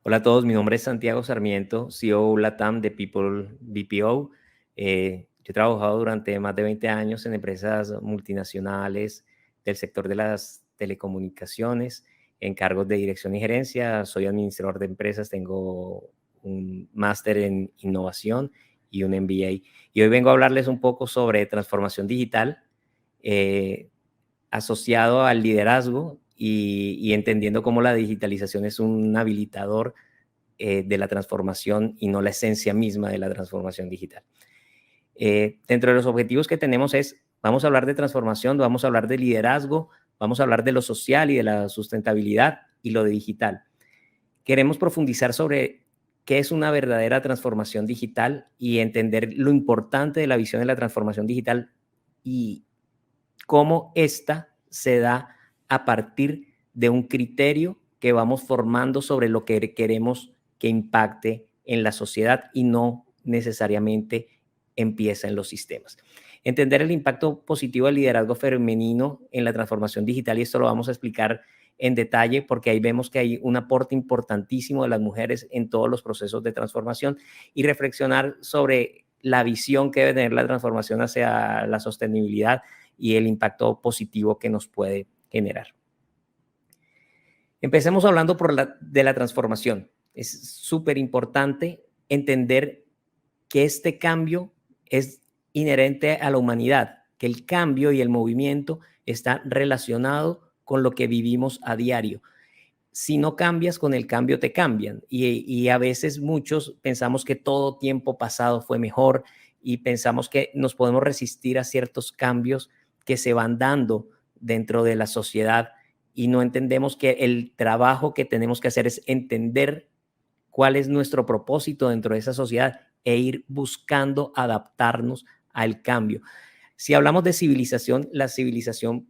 Hola a todos, mi nombre es Santiago Sarmiento, CEO LATAM de People BPO. Yo he trabajado durante más de 20 años en empresas multinacionales del sector de las telecomunicaciones, en cargos de dirección y gerencia. Soy administrador de empresas, tengo un máster en innovación y un MBA. Y hoy vengo a hablarles un poco sobre transformación digital, eh, asociado al liderazgo y entendiendo cómo la digitalización es un habilitador de la transformación y no la esencia misma de la transformación digital. Dentro de los objetivos que tenemos vamos a hablar de transformación, vamos a hablar de liderazgo, vamos a hablar de lo social y de la sustentabilidad y lo de digital. Queremos profundizar sobre qué es una verdadera transformación digital y entender lo importante de la visión de la transformación digital y cómo esta se da a partir de un criterio que vamos formando sobre lo que queremos que impacte en la sociedad y no necesariamente empieza en los sistemas. Entender el impacto positivo del liderazgo femenino en la transformación digital, y esto lo vamos a explicar en detalle porque ahí vemos que hay un aporte importantísimo de las mujeres en todos los procesos de transformación, y reflexionar sobre la visión que debe tener la transformación hacia la sostenibilidad y el impacto positivo que nos puede generar. Empecemos hablando de la transformación. Es súper importante entender que este cambio es inherente a la humanidad, que el cambio y el movimiento está relacionado con lo que vivimos a diario. Si no cambias, con el cambio te cambian. Y a veces muchos pensamos que todo tiempo pasado fue mejor y pensamos que nos podemos resistir a ciertos cambios que se van dando dentro de la sociedad, y no entendemos que el trabajo que tenemos que hacer es entender cuál es nuestro propósito dentro de esa sociedad e ir buscando adaptarnos al cambio. Si hablamos de civilización, la civilización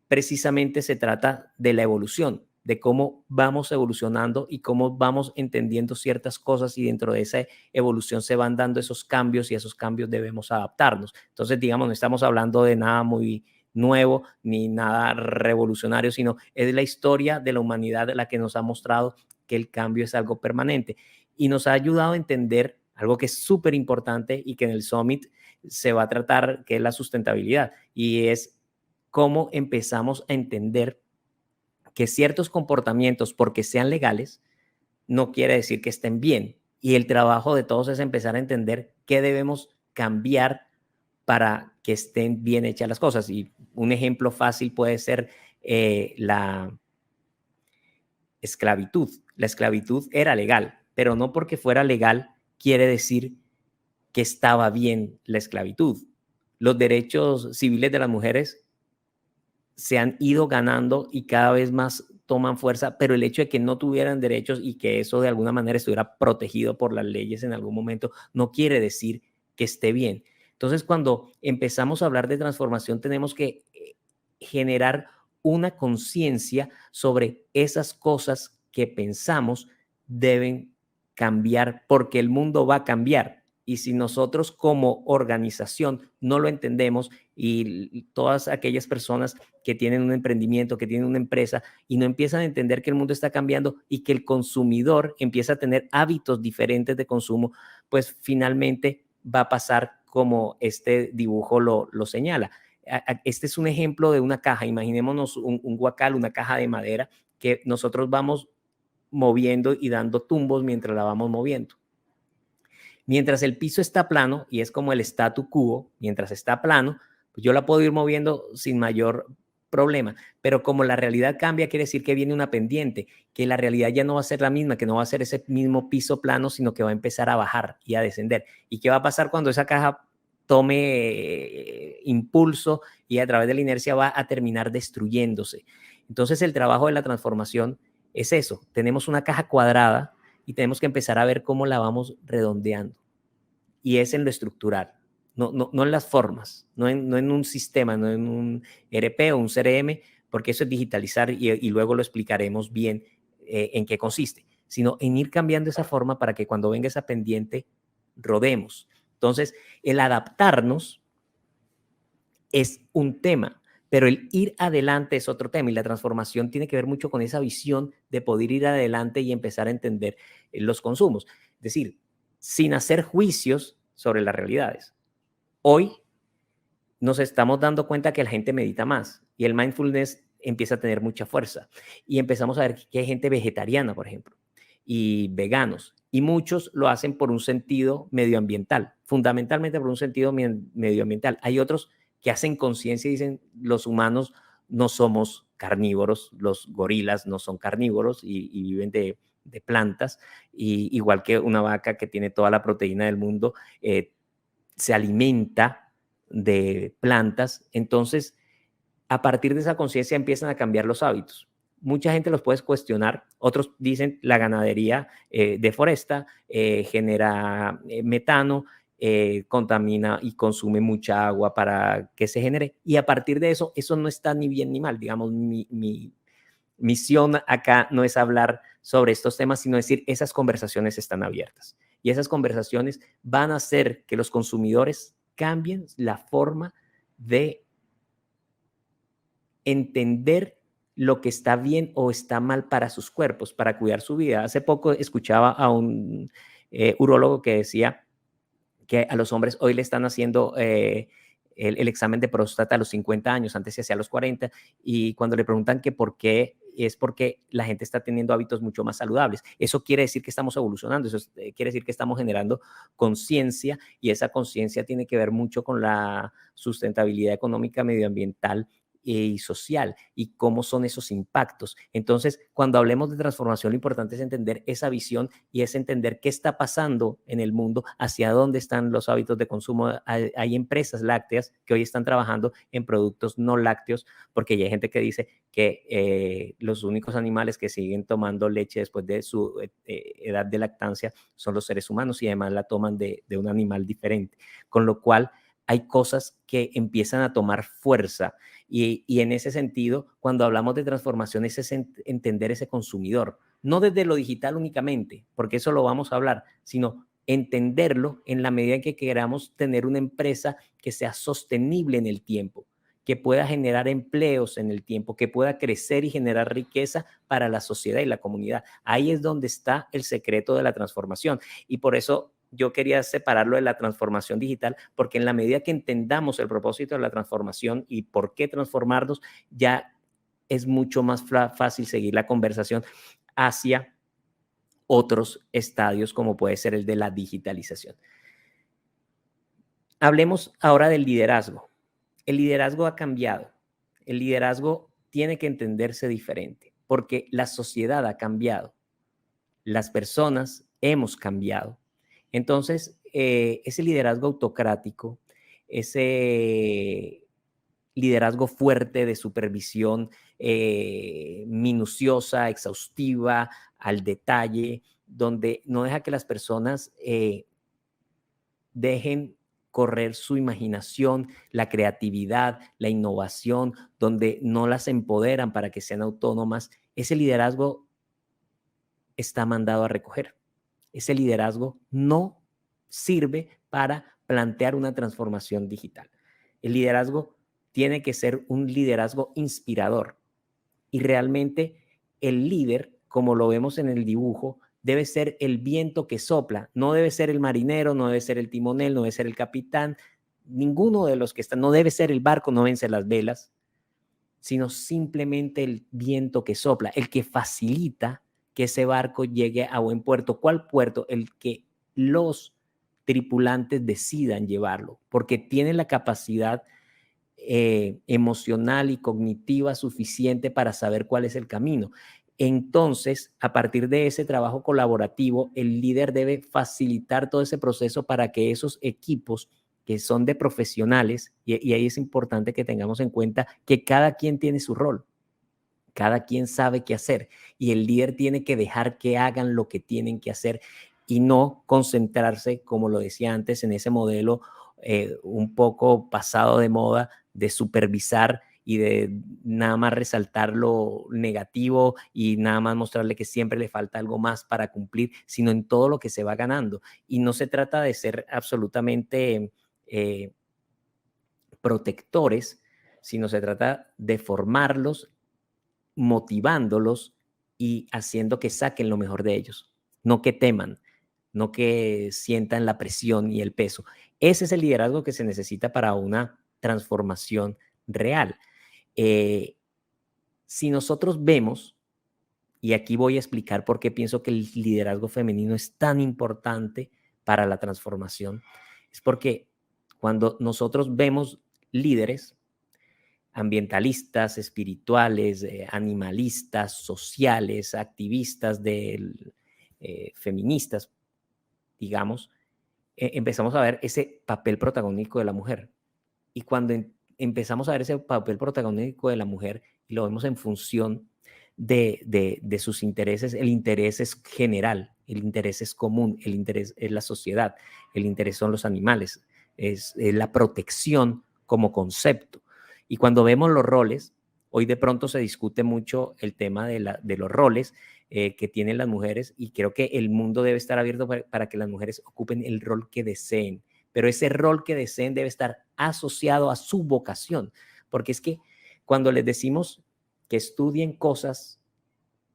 precisamente se trata de la evolución, de cómo vamos evolucionando y cómo vamos entendiendo ciertas cosas, y dentro de esa evolución se van dando esos cambios y a esos cambios debemos adaptarnos. Entonces, digamos, no estamos hablando de nada muy nuevo ni nada revolucionario, sino es la historia de la humanidad la que nos ha mostrado que el cambio es algo permanente y nos ha ayudado a entender algo que es súper importante y que en el Summit se va a tratar, que es la sustentabilidad, y es cómo empezamos a entender que ciertos comportamientos, porque sean legales, no quiere decir que estén bien. Y el trabajo de todos es empezar a entender qué debemos cambiar para que estén bien hechas las cosas. Y un ejemplo fácil puede ser la esclavitud. La esclavitud era legal, pero no porque fuera legal quiere decir que estaba bien la esclavitud. Los derechos civiles de las mujeres se han ido ganando y cada vez más toman fuerza, pero el hecho de que no tuvieran derechos y que eso de alguna manera estuviera protegido por las leyes en algún momento, no quiere decir que esté bien. Entonces, cuando empezamos a hablar de transformación, tenemos que generar una conciencia sobre esas cosas que pensamos deben cambiar, porque el mundo va a cambiar. Y si nosotros como organización no lo entendemos, y todas aquellas personas que tienen un emprendimiento, que tienen una empresa y no empiezan a entender que el mundo está cambiando y que el consumidor empieza a tener hábitos diferentes de consumo, pues finalmente va a pasar como este dibujo lo señala. Este es un ejemplo de una caja. Imaginémonos un guacal, una caja de madera que nosotros vamos moviendo y dando tumbos mientras la vamos moviendo. Mientras el piso está plano, y es como el statu quo, mientras está plano, pues yo la puedo ir moviendo sin mayor problema. Pero como la realidad cambia, quiere decir que viene una pendiente, que la realidad ya no va a ser la misma, que no va a ser ese mismo piso plano, sino que va a empezar a bajar y a descender. ¿Y qué va a pasar cuando esa caja tome impulso y a través de la inercia va a terminar destruyéndose? Entonces el trabajo de la transformación es eso. Tenemos una caja cuadrada y tenemos que empezar a ver cómo la vamos redondeando. Y es en lo estructural, no en las formas, no en un sistema, no en un ERP o un CRM, porque eso es digitalizar y luego lo explicaremos bien en qué consiste, sino en ir cambiando esa forma para que cuando venga esa pendiente rodemos. Entonces, el adaptarnos es un tema, Pero el ir adelante es otro tema y la transformación tiene que ver mucho con esa visión de poder ir adelante y empezar a entender los consumos. Es decir, sin hacer juicios sobre las realidades. Hoy nos estamos dando cuenta que la gente medita más y el mindfulness empieza a tener mucha fuerza. Y empezamos a ver que hay gente vegetariana, por ejemplo, y veganos. Y muchos lo hacen por un sentido medioambiental, fundamentalmente por un sentido medioambiental. Hay otros que hacen conciencia y dicen, los humanos no somos carnívoros, los gorilas no son carnívoros y viven de plantas, y igual que una vaca que tiene toda la proteína del mundo, se alimenta de plantas. Entonces, a partir de esa conciencia empiezan a cambiar los hábitos. Mucha gente los puede cuestionar, otros dicen la ganadería deforesta, genera metano, contamina y consume mucha agua para que se genere. Y a partir de eso, eso no está ni bien ni mal. Digamos, mi misión acá no es hablar sobre estos temas, sino decir, esas conversaciones están abiertas. Y esas conversaciones van a hacer que los consumidores cambien la forma de entender lo que está bien o está mal para sus cuerpos, para cuidar su vida. Hace poco escuchaba a un urólogo que decía que a los hombres hoy le están haciendo el examen de próstata a los 50 años, antes se hacía a los 40, y cuando le preguntan que por qué, es porque la gente está teniendo hábitos mucho más saludables. Eso quiere decir que estamos evolucionando, eso quiere decir que estamos generando conciencia, y esa conciencia tiene que ver mucho con la sustentabilidad económica, medioambiental y social, y cómo son esos impactos. Entonces, cuando hablemos de transformación, lo importante es entender esa visión y es entender qué está pasando en el mundo, hacia dónde están los hábitos de consumo. Hay empresas lácteas que hoy están trabajando en productos no lácteos, porque ya hay gente que dice que los únicos animales que siguen tomando leche después de su edad de lactancia son los seres humanos, y además la toman de un animal diferente. Con lo cual, hay cosas que empiezan a tomar fuerza, y en ese sentido, cuando hablamos de transformación, es entender ese consumidor, no desde lo digital únicamente, porque eso lo vamos a hablar, sino entenderlo en la medida en que queramos tener una empresa que sea sostenible en el tiempo, que pueda generar empleos en el tiempo, que pueda crecer y generar riqueza para la sociedad y la comunidad. Ahí es donde está el secreto de la transformación, y por eso yo quería separarlo de la transformación digital, porque en la medida que entendamos el propósito de la transformación y por qué transformarnos, ya es mucho más fácil seguir la conversación hacia otros estadios, como puede ser el de la digitalización. Hablemos ahora del liderazgo. El liderazgo ha cambiado. El liderazgo tiene que entenderse diferente, porque la sociedad ha cambiado. Las personas hemos cambiado. Entonces, ese liderazgo autocrático, ese liderazgo fuerte de supervisión minuciosa, exhaustiva, al detalle, donde no deja que las personas dejen correr su imaginación, la creatividad, la innovación, donde no las empoderan para que sean autónomas, ese liderazgo está mandado a recoger. Ese liderazgo no sirve para plantear una transformación digital. El liderazgo tiene que ser un liderazgo inspirador, y realmente el líder, como lo vemos en el dibujo, debe ser el viento que sopla, no debe ser el marinero, no debe ser el timonel, no debe ser el capitán, ninguno de los que están, no debe ser el barco, no deben ser las velas, sino simplemente el viento que sopla, el que facilita que ese barco llegue a buen puerto. ¿Cuál puerto? El que los tripulantes decidan llevarlo, porque tienen la capacidad emocional y cognitiva suficiente para saber cuál es el camino. Entonces, a partir de ese trabajo colaborativo, el líder debe facilitar todo ese proceso para que esos equipos que son de profesionales, y ahí es importante que tengamos en cuenta que cada quien tiene su rol, cada quien sabe qué hacer, y el líder tiene que dejar que hagan lo que tienen que hacer y no concentrarse, como lo decía antes, en ese modelo un poco pasado de moda de supervisar y de nada más resaltar lo negativo y nada más mostrarle que siempre le falta algo más para cumplir, sino en todo lo que se va ganando. Y no se trata de ser absolutamente protectores, sino se trata de formarlos, motivándolos y haciendo que saquen lo mejor de ellos, no que teman, no que sientan la presión y el peso. Ese es el liderazgo que se necesita para una transformación real. Si nosotros vemos, y aquí voy a explicar por qué pienso que el liderazgo femenino es tan importante para la transformación, es porque cuando nosotros vemos líderes ambientalistas, espirituales, animalistas, sociales, activistas, feministas, digamos, empezamos a ver ese papel protagónico de la mujer. Y cuando empezamos a ver ese papel protagónico de la mujer y lo vemos en función de sus intereses, el interés es general, el interés es común, el interés es la sociedad, el interés son los animales, es la protección como concepto. Y cuando vemos los roles, hoy de pronto se discute mucho el tema de los roles que tienen las mujeres, y creo que el mundo debe estar abierto para que las mujeres ocupen el rol que deseen, pero ese rol que deseen debe estar asociado a su vocación, porque es que cuando les decimos que estudien cosas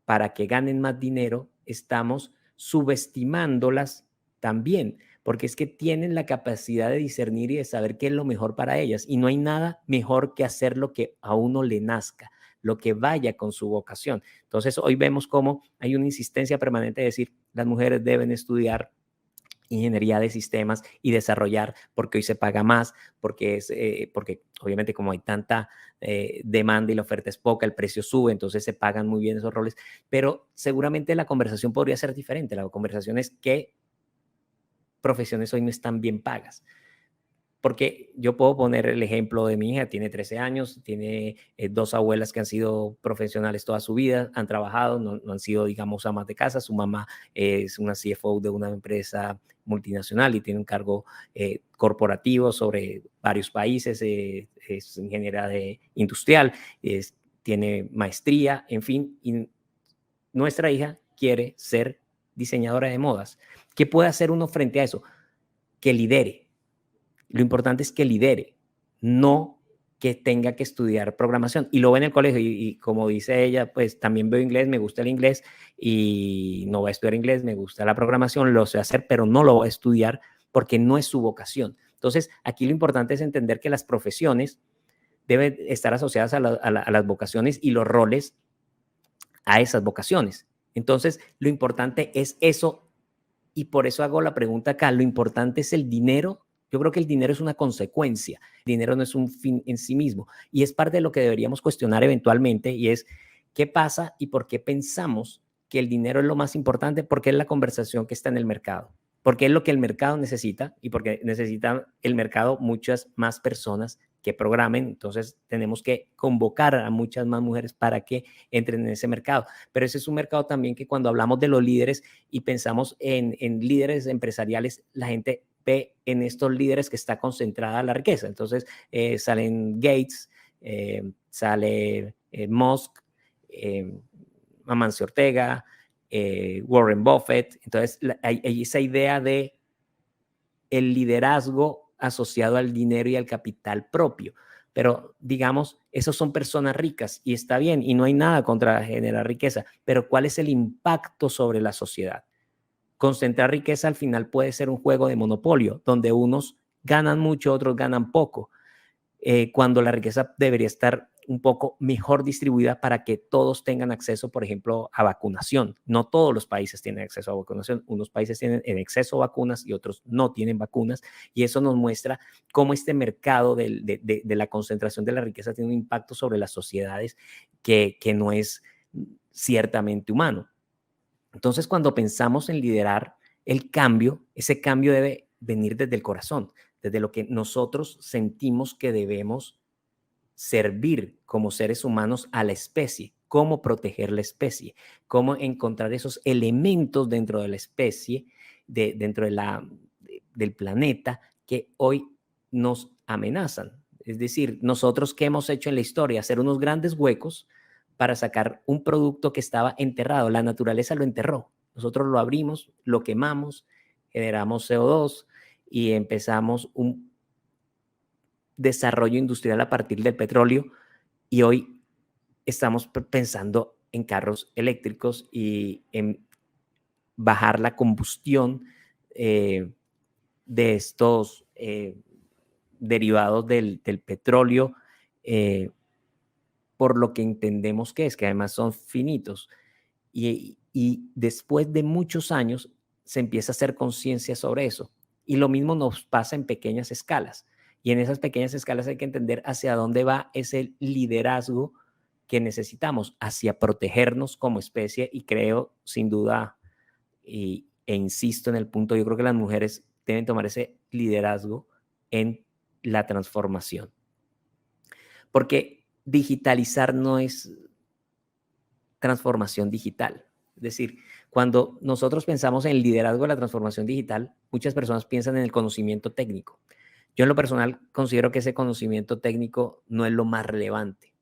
para que ganen más dinero, estamos subestimándolas también, porque es que tienen la capacidad de discernir y de saber qué es lo mejor para ellas, y no hay nada mejor que hacer lo que a uno le nazca, lo que vaya con su vocación. Entonces hoy vemos cómo hay una insistencia permanente de decir, las mujeres deben estudiar ingeniería de sistemas y desarrollar, porque hoy se paga más, porque obviamente como hay tanta demanda y la oferta es poca, el precio sube, entonces se pagan muy bien esos roles, pero seguramente la conversación podría ser diferente. La conversación es qué profesiones hoy no están bien pagas. Porque yo puedo poner el ejemplo de mi hija, tiene 13 años, tiene 2 abuelas que han sido profesionales toda su vida, han trabajado, no han sido, digamos, amas de casa. Su mamá es una CFO de una empresa multinacional y tiene un cargo corporativo sobre varios países, es ingeniera industrial, tiene maestría, en fin, y nuestra hija quiere ser diseñadora de modas. ¿Qué puede hacer uno frente a eso? Que lidere. Lo importante es que lidere, no que tenga que estudiar programación. Y lo ve en el colegio y como dice ella, pues también veo inglés, me gusta el inglés y no voy a estudiar inglés, me gusta la programación, lo sé hacer, pero no lo voy a estudiar porque no es su vocación. Entonces, aquí lo importante es entender que las profesiones deben estar asociadas a las vocaciones y los roles a esas vocaciones. Entonces, lo importante es eso, y por eso hago la pregunta acá. Lo importante es el dinero. Yo creo que el dinero es una consecuencia. El dinero no es un fin en sí mismo. Y es parte de lo que deberíamos cuestionar eventualmente, y es qué pasa y por qué pensamos que el dinero es lo más importante, porque es la conversación que está en el mercado, porque es lo que el mercado necesita y porque necesita el mercado muchas más personas que programen. Entonces tenemos que convocar a muchas más mujeres para que entren en ese mercado. Pero ese es un mercado también que cuando hablamos de los líderes y pensamos en líderes empresariales, la gente ve en estos líderes que está concentrada la riqueza. Entonces salen Gates, sale Musk, Amancio Ortega, Warren Buffett. Entonces hay esa idea de el liderazgo asociado al dinero y al capital propio. Pero digamos, esos son personas ricas y está bien, y no hay nada contra generar riqueza, pero ¿cuál es el impacto sobre la sociedad? Concentrar riqueza al final puede ser un juego de monopolio, donde unos ganan mucho, otros ganan poco, cuando la riqueza debería estar un poco mejor distribuida para que todos tengan acceso, por ejemplo, a vacunación. No todos los países tienen acceso a vacunación. Unos países tienen en exceso vacunas y otros no tienen vacunas, y eso nos muestra cómo este mercado de la concentración de la riqueza tiene un impacto sobre las sociedades que no es ciertamente humano. Entonces, cuando pensamos en liderar el cambio, ese cambio debe venir desde el corazón, desde lo que nosotros sentimos que debemos servir como seres humanos a la especie, cómo proteger la especie, cómo encontrar esos elementos dentro de la especie, dentro del planeta, que hoy nos amenazan. Es decir, nosotros, ¿qué hemos hecho en la historia? Hacer unos grandes huecos para sacar un producto que estaba enterrado. La naturaleza lo enterró. Nosotros lo abrimos, lo quemamos, generamos CO2 y empezamos desarrollo industrial a partir del petróleo y hoy estamos pensando en carros eléctricos y en bajar la combustión de estos derivados del petróleo, por lo que entendemos que es, que además son finitos. Y después de muchos años se empieza a hacer conciencia sobre eso. Y lo mismo nos pasa en pequeñas escalas. Y en esas pequeñas escalas hay que entender hacia dónde va ese liderazgo que necesitamos, hacia protegernos como especie. Y creo, sin duda, e insisto en el punto, yo creo que las mujeres deben tomar ese liderazgo en la transformación. Porque digitalizar no es transformación digital. Es decir, cuando nosotros pensamos en el liderazgo de la transformación digital, muchas personas piensan en el conocimiento técnico. Yo en lo personal considero que ese conocimiento técnico no es lo más relevante.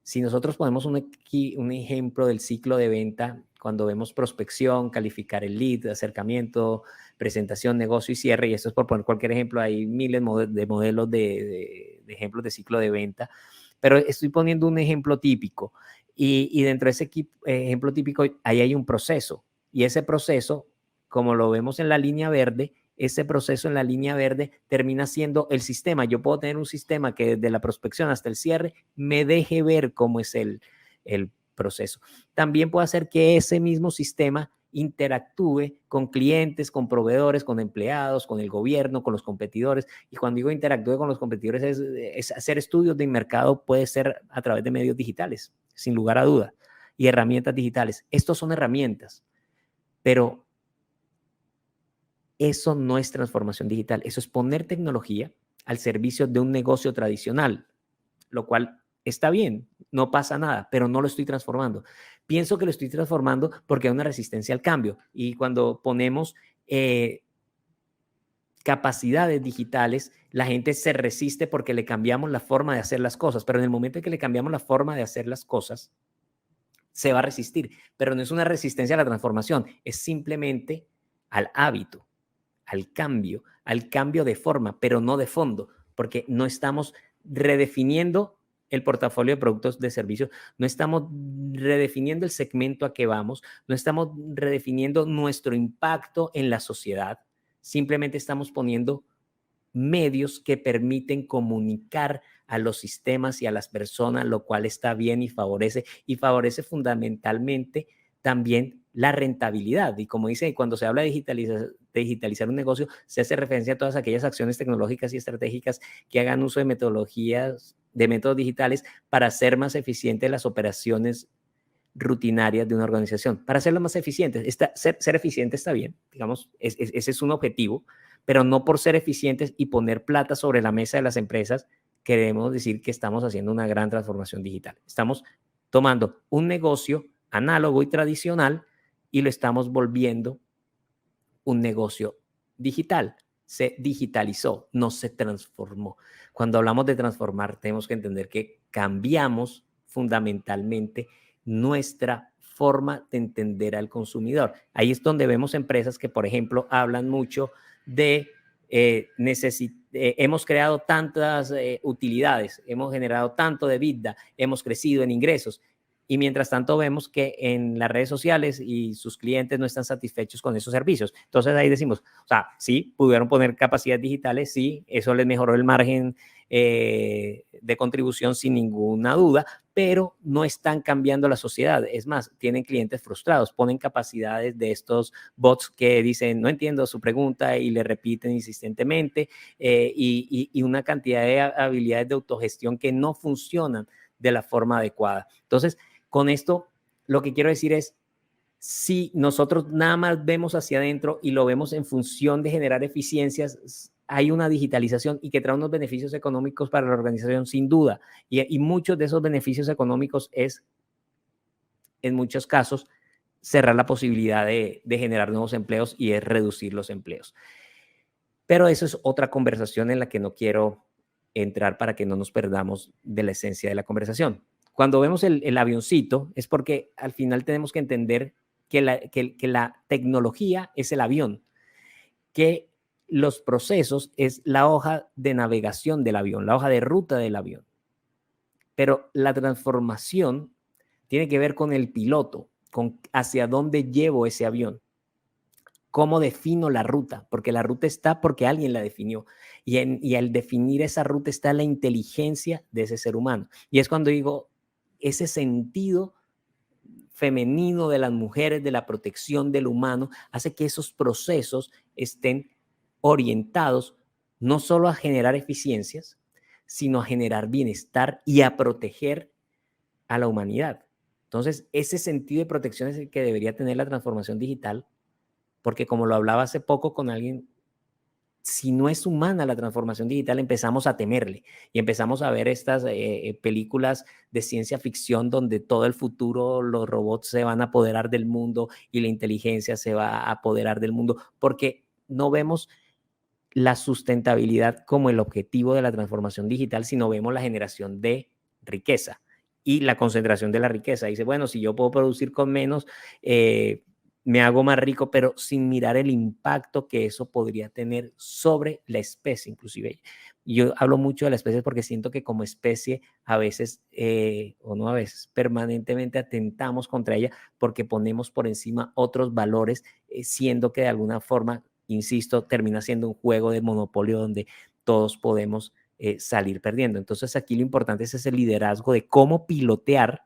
Si nosotros ponemos un ejemplo del ciclo de venta, cuando vemos prospección, calificar el lead, acercamiento, presentación, negocio y cierre, y esto es por poner cualquier ejemplo, hay miles de modelos de ejemplos de ciclo de venta, pero estoy poniendo un ejemplo típico. Y dentro de ese ejemplo típico, ahí hay un proceso. Y ese proceso, como lo vemos en la línea verde, ese proceso en la línea verde termina siendo el sistema. Yo puedo tener un sistema que desde la prospección hasta el cierre me deje ver cómo es el proceso. También puedo hacer que ese mismo sistema interactúe con clientes, con proveedores, con empleados, con el gobierno, con los competidores. Y cuando digo interactúe con los competidores es hacer estudios de mercado, puede ser a través de medios digitales, sin lugar a duda, y herramientas digitales. Estos son herramientas, pero eso no es transformación digital. Eso es poner tecnología al servicio de un negocio tradicional, lo cual está bien, no pasa nada, pero no lo estoy transformando. Pienso que lo estoy transformando porque hay una resistencia al cambio. Y cuando ponemos capacidades digitales, la gente se resiste porque le cambiamos la forma de hacer las cosas. Pero en el momento en que le cambiamos la forma de hacer las cosas, se va a resistir. Pero no es una resistencia a la transformación, es simplemente al hábito, al cambio de forma, pero no de fondo, porque no estamos redefiniendo el portafolio de productos de servicios, no estamos redefiniendo el segmento a que vamos, no estamos redefiniendo nuestro impacto en la sociedad, simplemente estamos poniendo medios que permiten comunicar a los sistemas y a las personas, lo cual está bien y favorece fundamentalmente también la rentabilidad. Y como dice, cuando se habla de digitalizar un negocio, se hace referencia a todas aquellas acciones tecnológicas y estratégicas que hagan uso de metodologías, de métodos digitales para hacer más eficientes las operaciones rutinarias de una organización. Para hacerlo más eficientes, ser eficiente está bien, digamos, ese es un objetivo, pero no por ser eficientes y poner plata sobre la mesa de las empresas, queremos decir que estamos haciendo una gran transformación digital. Estamos tomando un negocio análogo y tradicional y lo estamos volviendo un negocio digital. Se digitalizó, no se transformó. Cuando hablamos de transformar, tenemos que entender que cambiamos fundamentalmente nuestra forma de entender al consumidor. Ahí es donde vemos empresas que, por ejemplo, hablan mucho de hemos creado tantas utilidades, hemos generado tanto de EBITDA, hemos crecido en ingresos. Y mientras tanto vemos que en las redes sociales y sus clientes no están satisfechos con esos servicios. Entonces ahí decimos, o sea, sí, pudieron poner capacidades digitales, sí, eso les mejoró el margen de contribución sin ninguna duda, pero no están cambiando la sociedad. Es más, tienen clientes frustrados, ponen capacidades de estos bots que dicen, no entiendo su pregunta y le repiten insistentemente y una cantidad de habilidades de autogestión que no funcionan de la forma adecuada. Entonces, con esto, lo que quiero decir es, si nosotros nada más vemos hacia adentro y lo vemos en función de generar eficiencias, hay una digitalización y que trae unos beneficios económicos para la organización, sin duda. Y muchos de esos beneficios económicos es, en muchos casos, cerrar la posibilidad de generar nuevos empleos y es reducir los empleos. Pero eso es otra conversación en la que no quiero entrar para que no nos perdamos de la esencia de la conversación. Cuando vemos el avioncito es porque al final tenemos que entender que la tecnología es el avión, que los procesos es la hoja de navegación del avión, la hoja de ruta del avión. Pero la transformación tiene que ver con el piloto, con hacia dónde llevo ese avión. ¿Cómo defino la ruta? Porque la ruta está porque alguien la definió. Y al definir esa ruta está la inteligencia de ese ser humano. Y es cuando digo, ese sentido femenino de las mujeres, de la protección del humano, hace que esos procesos estén orientados no solo a generar eficiencias, sino a generar bienestar y a proteger a la humanidad. Entonces, ese sentido de protección es el que debería tener la transformación digital, porque como lo hablaba hace poco con alguien, si no es humana la transformación digital, empezamos a temerle y empezamos a ver estas películas de ciencia ficción donde todo el futuro los robots se van a apoderar del mundo y la inteligencia se va a apoderar del mundo, porque no vemos la sustentabilidad como el objetivo de la transformación digital, sino vemos la generación de riqueza y la concentración de la riqueza. Dice, bueno, si yo puedo producir con menos, me hago más rico, pero sin mirar el impacto que eso podría tener sobre la especie, inclusive. Yo hablo mucho de la especie porque siento que como especie a veces, o no a veces, permanentemente atentamos contra ella porque ponemos por encima otros valores, siendo que de alguna forma, insisto, termina siendo un juego de monopolio donde todos podemos salir perdiendo. Entonces aquí lo importante es ese liderazgo de cómo pilotear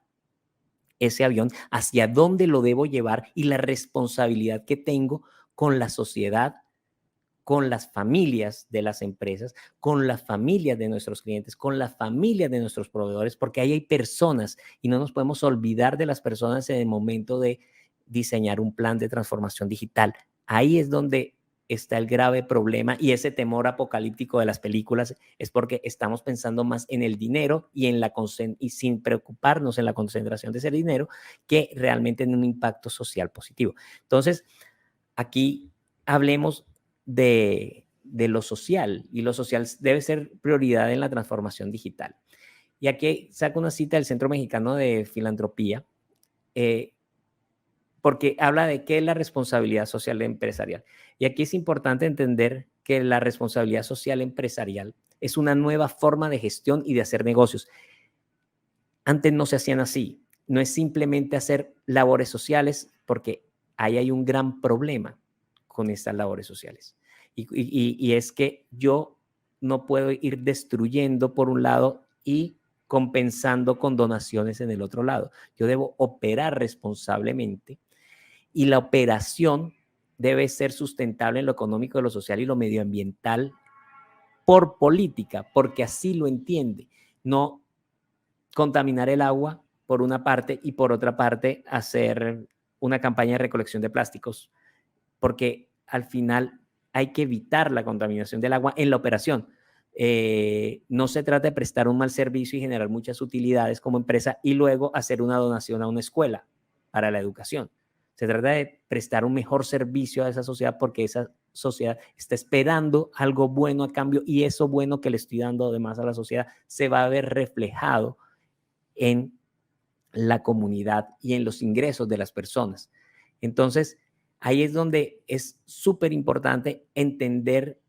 ese avión, hacia dónde lo debo llevar y la responsabilidad que tengo con la sociedad, con las familias de las empresas, con las familias de nuestros clientes, con las familias de nuestros proveedores, porque ahí hay personas y no nos podemos olvidar de las personas en el momento de diseñar un plan de transformación digital. Ahí es donde está el grave problema y ese temor apocalíptico de las películas es porque estamos pensando más en el dinero y, y sin preocuparnos en la concentración de ese dinero que realmente en un impacto social positivo. Entonces, aquí hablemos de lo social y lo social debe ser prioridad en la transformación digital. Y aquí saco una cita del Centro Mexicano de Filantropía, eh, porque habla de qué es la responsabilidad social empresarial. Y aquí es importante entender que la responsabilidad social empresarial es una nueva forma de gestión y de hacer negocios. Antes no se hacían así. No es simplemente hacer labores sociales, porque ahí hay un gran problema con estas labores sociales. Y es que yo no puedo ir destruyendo por un lado y compensando con donaciones en el otro lado. Yo debo operar responsablemente y la operación debe ser sustentable en lo económico, lo social y lo medioambiental por política, porque así lo entiende. No contaminar el agua por una parte y por otra parte hacer una campaña de recolección de plásticos, porque al final hay que evitar la contaminación del agua en la operación. No se trata de prestar un mal servicio y generar muchas utilidades como empresa y luego hacer una donación a una escuela para la educación. Se trata de prestar un mejor servicio a esa sociedad porque esa sociedad está esperando algo bueno a cambio y eso bueno que le estoy dando además a la sociedad se va a ver reflejado en la comunidad y en los ingresos de las personas. Entonces, ahí es donde es súper importante entender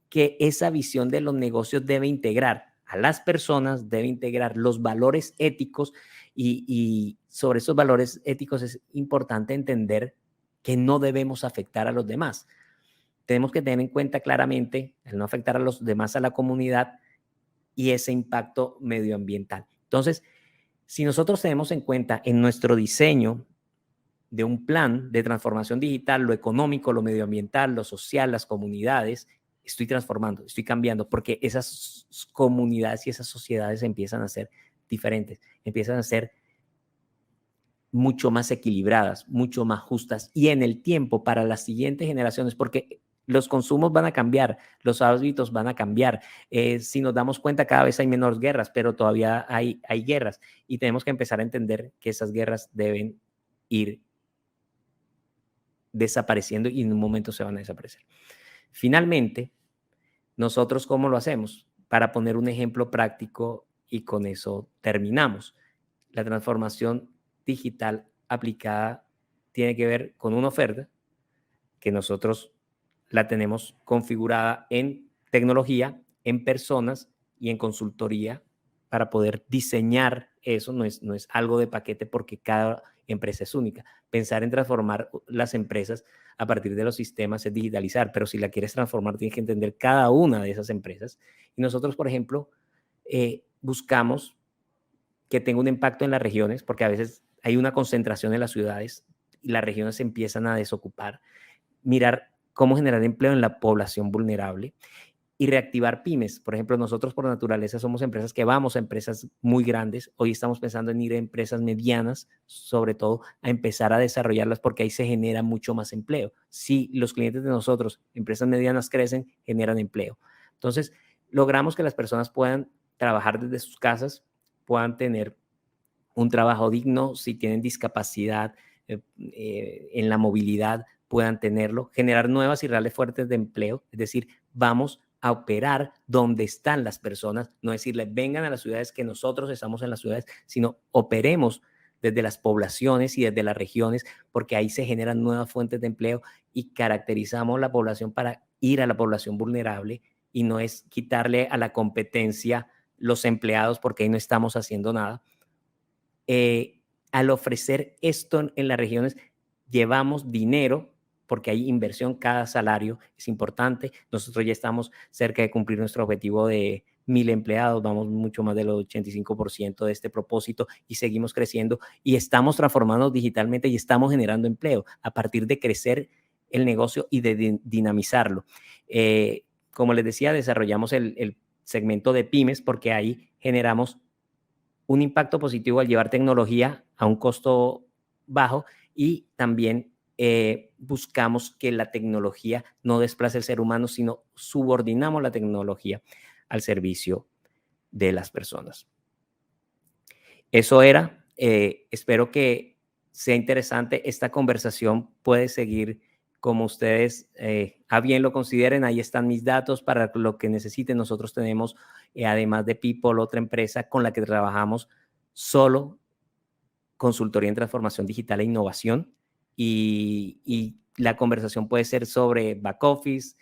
que esa visión de los negocios debe integrar a las personas, debe integrar los valores éticos y sobre esos valores éticos es importante entender que no debemos afectar a los demás. Tenemos que tener en cuenta claramente el no afectar a los demás, a la comunidad y ese impacto medioambiental. Entonces, si nosotros tenemos en cuenta en nuestro diseño de un plan de transformación digital, lo económico, lo medioambiental, lo social, las comunidades, estoy transformando, estoy cambiando, porque esas comunidades y esas sociedades empiezan a ser diferentes, empiezan a ser mucho más equilibradas, mucho más justas y en el tiempo para las siguientes generaciones, porque los consumos van a cambiar, los hábitos van a cambiar. Si nos damos cuenta, cada vez hay menos guerras, pero todavía hay guerras y tenemos que empezar a entender que esas guerras deben ir desapareciendo y en un momento se van a desaparecer. Finalmente, nosotros, ¿cómo lo hacemos? Para poner un ejemplo práctico y con eso terminamos. La transformación digital aplicada tiene que ver con una oferta que nosotros la tenemos configurada en tecnología, en personas y en consultoría para poder diseñar eso. No es algo de paquete porque cada empresa es única. Pensar en transformar las empresas a partir de los sistemas es digitalizar, pero si la quieres transformar tienes que entender cada una de esas empresas. Y nosotros, por ejemplo, buscamos que tenga un impacto en las regiones, porque a veces hay una concentración en las ciudades y las regiones se empiezan a desocupar. Mirar cómo generar empleo en la población vulnerable y reactivar pymes. Por ejemplo, nosotros por naturaleza somos empresas que vamos a empresas muy grandes. Hoy estamos pensando en ir a empresas medianas, sobre todo a empezar a desarrollarlas porque ahí se genera mucho más empleo. Si los clientes de nosotros, empresas medianas, crecen, generan empleo. Entonces, logramos que las personas puedan trabajar desde sus casas, puedan tener un trabajo digno, si tienen discapacidad en la movilidad, puedan tenerlo, generar nuevas y reales fuentes de empleo, es decir, vamos a operar donde están las personas, no decirles vengan a las ciudades que nosotros estamos en las ciudades, sino operemos desde las poblaciones y desde las regiones, porque ahí se generan nuevas fuentes de empleo y caracterizamos la población para ir a la población vulnerable y no es quitarle a la competencia los empleados porque ahí no estamos haciendo nada. Al ofrecer esto en las regiones, llevamos dinero porque hay inversión, cada salario es importante. Nosotros ya estamos cerca de cumplir nuestro objetivo de 1,000 empleados, vamos mucho más del 85% de este propósito y seguimos creciendo y estamos transformando digitalmente y estamos generando empleo a partir de crecer el negocio y de dinamizarlo. Como les decía, desarrollamos el segmento de pymes porque ahí generamos un impacto positivo al llevar tecnología a un costo bajo y también buscamos que la tecnología no desplace al ser humano, sino subordinamos la tecnología al servicio de las personas. Eso era. Espero que sea interesante. Esta conversación puede seguir como ustedes a bien lo consideren. Ahí están mis datos para lo que necesiten. Nosotros tenemos, además de People, otra empresa con la que trabajamos solo consultoría en transformación digital e innovación. Y la conversación puede ser sobre back office,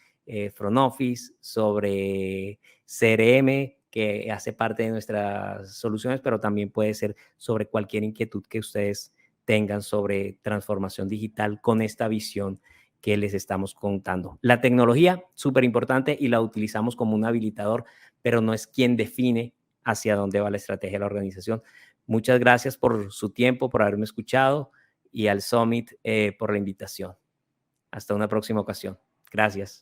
front office, sobre CRM, que hace parte de nuestras soluciones, pero también puede ser sobre cualquier inquietud que ustedes tengan sobre transformación digital con esta visión que les estamos contando. La tecnología, súper importante y la utilizamos como un habilitador, pero no es quien define hacia dónde va la estrategia de la organización. Muchas gracias por su tiempo, por haberme escuchado y al Summit por la invitación. Hasta una próxima ocasión. Gracias.